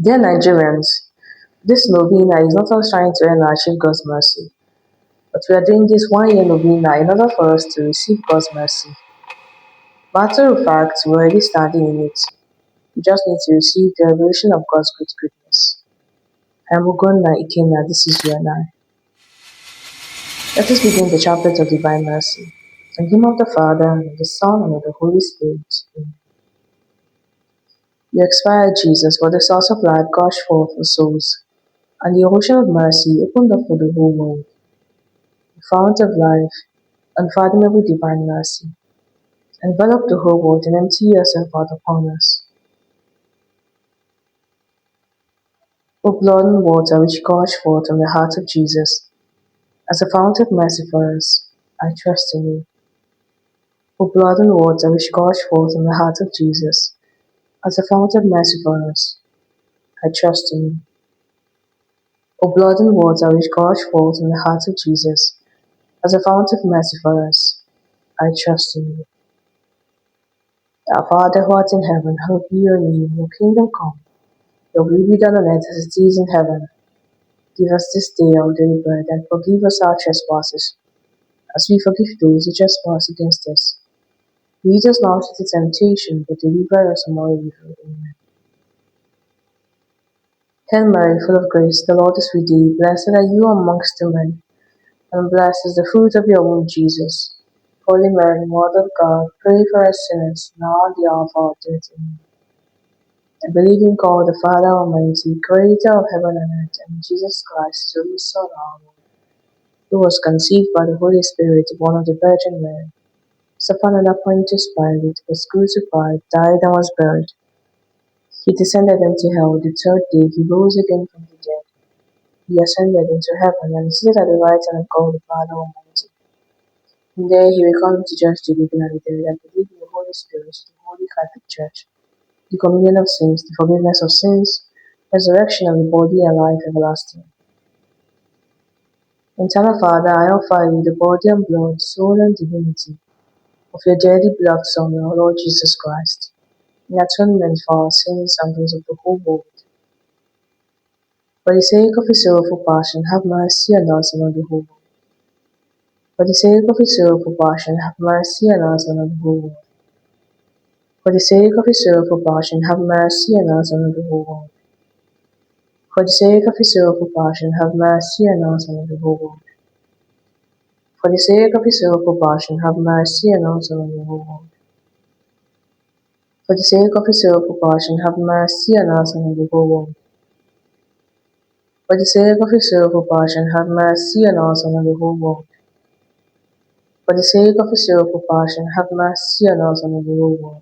Dear Nigerians, this novena is not us trying to earn or achieve God's mercy, but we are doing this 1 year novena in order for us to receive God's mercy. Matter of fact, we're already standing in it. We just need to receive the revelation of God's great goodness. I am Ugonna Ikenna, this is you and I. Let us begin the chaplet of divine mercy. In the name of the Father, and of the Son, and of the Holy Spirit. Amen. You expired Jesus, for the source of life gushed forth for souls, and the ocean of mercy opened up for the whole world. The fount of life, unfathomable divine mercy, envelop the whole world and empty yourself out upon us. O blood and water which gush forth from the heart of Jesus, as a fount of mercy for us, I trust in you. O blood and water which gush forth from the heart of Jesus, as a fount of mercy for us, I trust in you. O blood and water which gush forth from the heart of Jesus, as a fount of mercy for us, I trust in you. Our Father who art in heaven, hallowed be your name, your kingdom come. Your will be done on earth as it is in heaven. Give us this day our daily bread, and forgive us our trespasses, as we forgive those who trespass against us. Lead us not into temptation, but deliver us from all evil. Amen. Hail Mary, full of grace, the Lord is with thee. Blessed are you amongst women, and blessed is the fruit of your womb, Jesus. Holy Mary, Mother of God, pray for us sinners, now and at the hour of our death. Amen. I believe in God, the Father Almighty, creator of heaven and earth, and Jesus Christ, his only Son, our Lord, who was conceived by the Holy Spirit, born of the Virgin Mary, suffered under Pontius Pilate, was crucified, died, and was buried. He descended into hell. The third day he rose again from the dead. He ascended into heaven and is seated at the right hand of God, the Father Almighty. And there he will come to judge the living and the dead. I believe in the Holy Spirit, the Holy Catholic Church, the communion of sins, the forgiveness of sins, resurrection of the body, and life everlasting. Eternal Father, I offer you the body and blood, soul and divinity of your dearly beloved Son, our Lord Jesus Christ, in atonement for our sins and those of the whole world. For the sake of his sorrowful passion, have mercy on us and on the whole world. For the sake of his sorrowful passion, have mercy on us and on the whole world. For the sake of his sorrowful passion, have mercy on us and on the whole world. For the sake of his sorrowful passion, have mercy on us and on the whole world. For the sake of his sorrowful passion, have mercy on us and on the whole world. For the sake of his sorrowful passion, have mercy on us and on the whole world. For the sake of his sorrowful passion, have mercy on us and on the whole world. For the sake of his sorrowful passion, have mercy on us and on the whole world.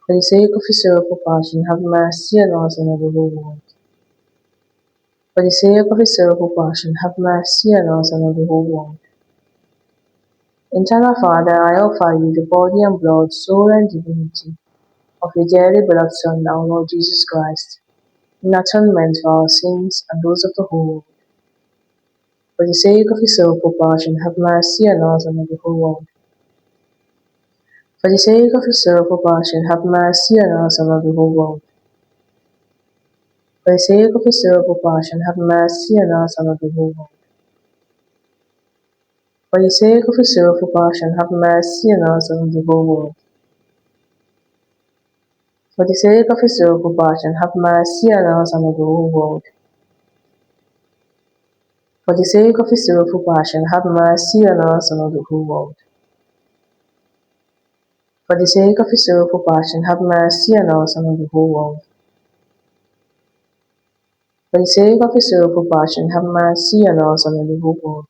For the sake of his sorrowful passion, have mercy on us and on the whole world. For the sake of his sorrowful passion, have mercy on us and on the whole world. Eternal Father, I offer you the body and blood, soul and divinity of your dearly beloved Son, our Lord Jesus Christ, in atonement for our sins and those of the whole world. For the sake of his sorrowful passion, have mercy on us and on the whole world. For the sake of his sorrowful passion, have mercy on us and on the whole world. For the sake of his sorrowful passion, have mercy on us and on the whole world. For the sake of his sorrowful passion, have mercy on us and on the whole world. For the sake of his sorrowful passion, have mercy on us and on the whole world. For the sake of his sorrowful passion, have mercy on us and on the whole world. For the sake of his sorrowful passion, have mercy on us and on the whole world. For the sake of his sorrowful passion, have mercy on us and on the whole world.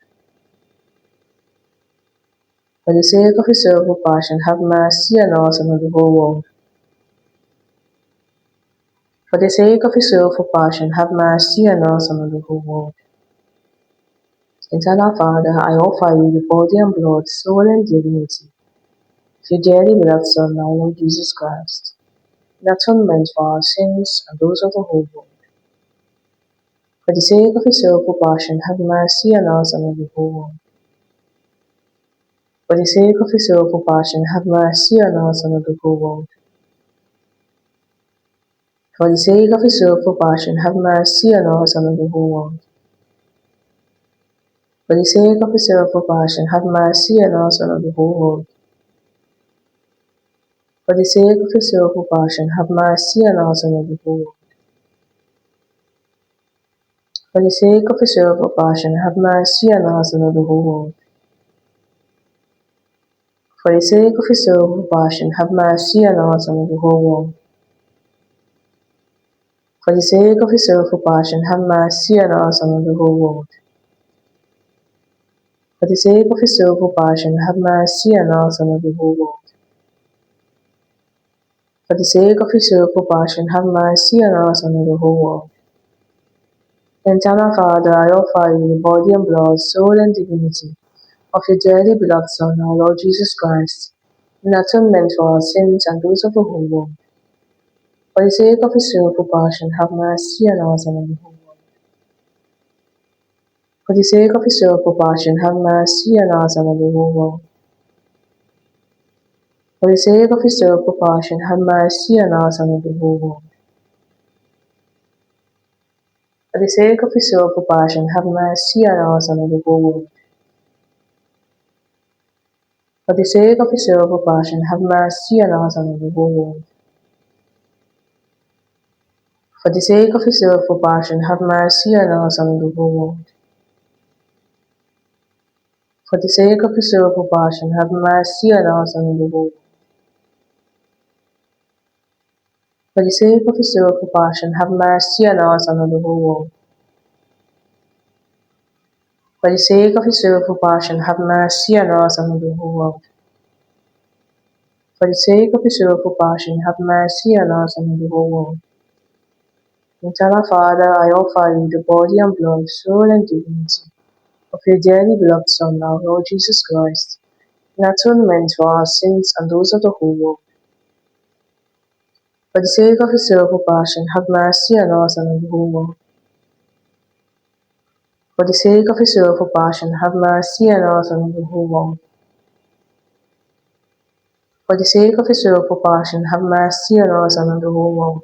For the sake of his sorrowful passion, have mercy on us and on the whole world. For the sake of his sorrowful passion, have mercy on us and on the whole world. Eternal Father, I offer you the body and blood, soul and divinity of your dearly beloved Son, our Lord Jesus Christ, in atonement for our sins and those of the whole world. For the sake of his sorrowful passion, have mercy on us and on the whole world. For the sake of his sorrowful passion, have mercy on us and on the whole world. For the sake of his sorrowful passion, have mercy on us and on the whole world. For the sake of his sorrowful passion, have mercy on us and on the whole world. For the sake of his sorrowful passion, have mercy on us and on the whole world. For the sake of his sorrowful passion, have mercy on us and on the whole world. For the sake of his sorrowful passion, have mercy on us and on the whole world. For the sake of his sorrowful passion, have mercy on us and on the whole world. For the sake of his sorrowful passion, have mercy on us and on the whole world. For the sake of his sorrowful passion, have mercy on us and on the whole world. Eternal Father, I offer you the body and blood, soul and divinity of your dearly beloved Son, our Lord Jesus Christ, in atonement for our sins and those of the whole world. For the sake of his sorrowful passion, have mercy on us and on the whole world. For the sake of his sorrowful passion, have mercy on us and on the whole world. For the sake of his sorrowful passion, have mercy on us and on the whole world. For the sake of his sorrowful passion, have mercy on us and on the whole world. For the sake of his sorrowful passion, have mercy on us and on the whole world. For the sake of his sorrowful passion, have mercy on us and on the whole world. For the sake of his sorrowful passion, have mercy on us and on the whole world. For the sake of his sorrowful passion, have mercy on us and on the whole world. For the sake of his sorrowful passion, have mercy on us and on the whole world. For the sake of his sorrowful passion, have mercy on us and on the whole world. Eternal Father, I offer you the body and blood, soul and divinity of your dearly beloved Son, our Lord Jesus Christ, in atonement for our sins and those of the whole world. For the sake of his sorrowful passion, have mercy on us and on the whole world. For the sake of his sorrowful passion, have mercy on us and on the whole world. For the sake of his sorrowful passion, have mercy on us and on the whole world.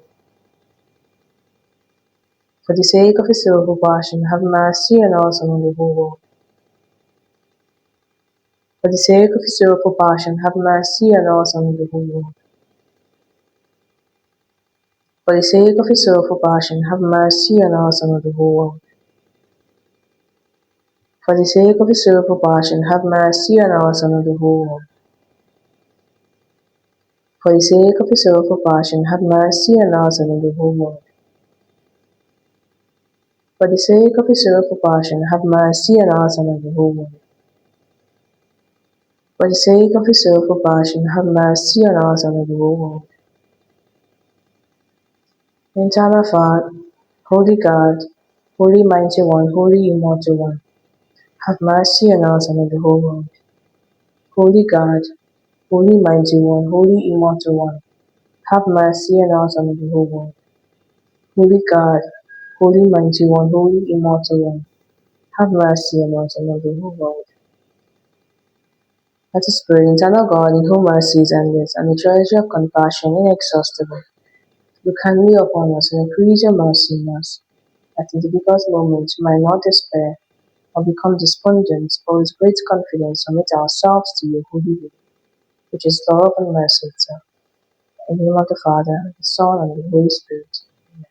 For the sake of his sorrowful passion, have mercy on us and on the whole world. For the sake of his sorrowful passion, have mercy on us and on the whole world. For the sake of his sorrowful passion, have mercy on us and on the whole world. For the sake of his sorrowful passion, have mercy on us and on the whole world. For the sake of his sorrowful passion, have mercy on us and on the whole world. For the sake of his sorrowful passion, have mercy on us and on the whole world. For the sake of his sorrowful passion, have mercy on us and on the whole world. Eternal Father, Holy God, Holy Mighty One, Holy Immortal One, have mercy on us and on the whole world. Holy God, Holy Mighty One, Holy Immortal One, have mercy on us and on the whole world. Holy God, Holy Mighty One, Holy Immortal One, have mercy on us and on the whole world. Let us pray. Eternal God, in whom mercy is endless and the treasure of compassion inexhaustible, look kindly upon us and increase your mercy in us, that in difficult moments we might not despair or become despondent, but with great confidence submit ourselves to your holy will, which is love and mercy itself. In the name of the Father, the Son, and the Holy Spirit. Amen.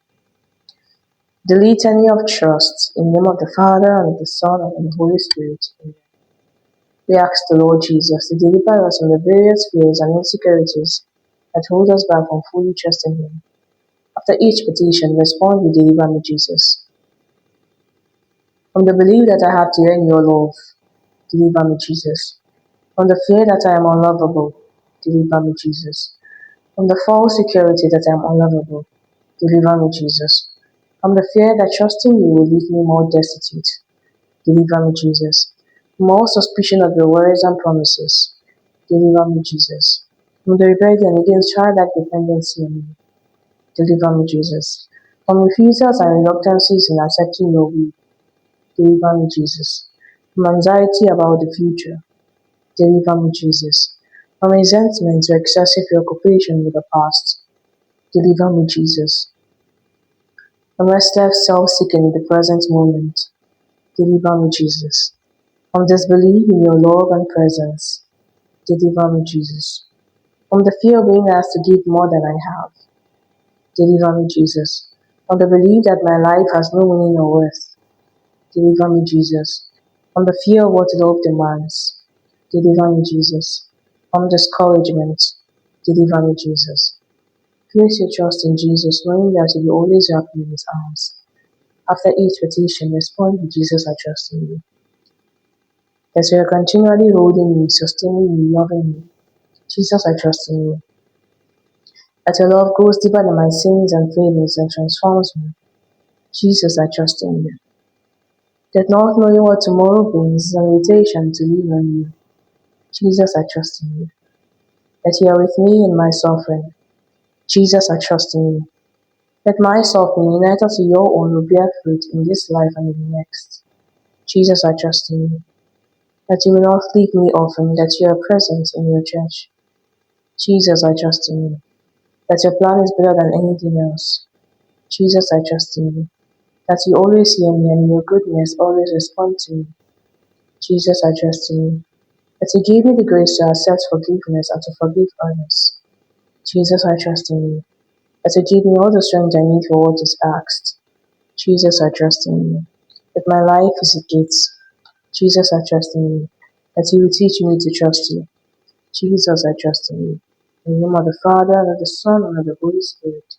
The Litany of Trust. In the name of the Father, and of the Son, and of the Holy Spirit. Amen. We ask the Lord Jesus to deliver us from the various fears and insecurities that hold us back from fully trusting Him. After each petition, respond with "Deliver me, Jesus." From the belief that I have to earn your love, deliver me, Jesus. From the fear that I am unlovable, deliver me, Jesus. From the false security that I am unlovable, deliver me, Jesus. From the fear that trusting you will leave me more destitute, deliver me, Jesus. From all suspicion of your words and promises, deliver me, Jesus. From the rebellion against childlike dependency on you, deliver me, Jesus. From refusals and reluctances in accepting your will, deliver me, Jesus. From anxiety about the future, deliver me, Jesus. From resentment or excessive preoccupation with the past, deliver me, Jesus. I'm restless, self-seeking in the present moment. Deliver me, Jesus. From disbelief in your love and presence. Deliver me, Jesus. From the fear of being asked to give more than I have. Deliver me, Jesus. From the belief that my life has no meaning or worth. Deliver me, Jesus. From the fear of what love demands. Deliver me, Jesus. From discouragement. Deliver me, Jesus. Place your trust in Jesus, knowing that you will always wrap me in his arms. After each petition, respond with Jesus, I trust in you. As you are continually holding me, sustaining me, loving me. Jesus, I trust in you. That your love goes deeper than my sins and failings and transforms me. Jesus, I trust in you. That not knowing what tomorrow brings is an invitation to lean on you. Jesus, I trust in you. That you are with me in my suffering. Jesus, I trust in you. That my suffering united to your own will bear fruit in this life and in the next. Jesus, I trust in you. That you will not leave me orphan, that you are present in your church. Jesus, I trust in you. That your plan is better than anything else. Jesus, I trust in you. That you always hear me and in your goodness always respond to me. Jesus, I trust in you. That you give me the grace to accept forgiveness and to forgive others. Jesus, I trust in you. That you give me all the strength I need for what is asked. Jesus, I trust in you. That my life is a gift. Jesus, I trust in you. That you will teach me to trust you. Jesus, I trust in you. In the name of the Father, and of the Son, and of the Holy Spirit.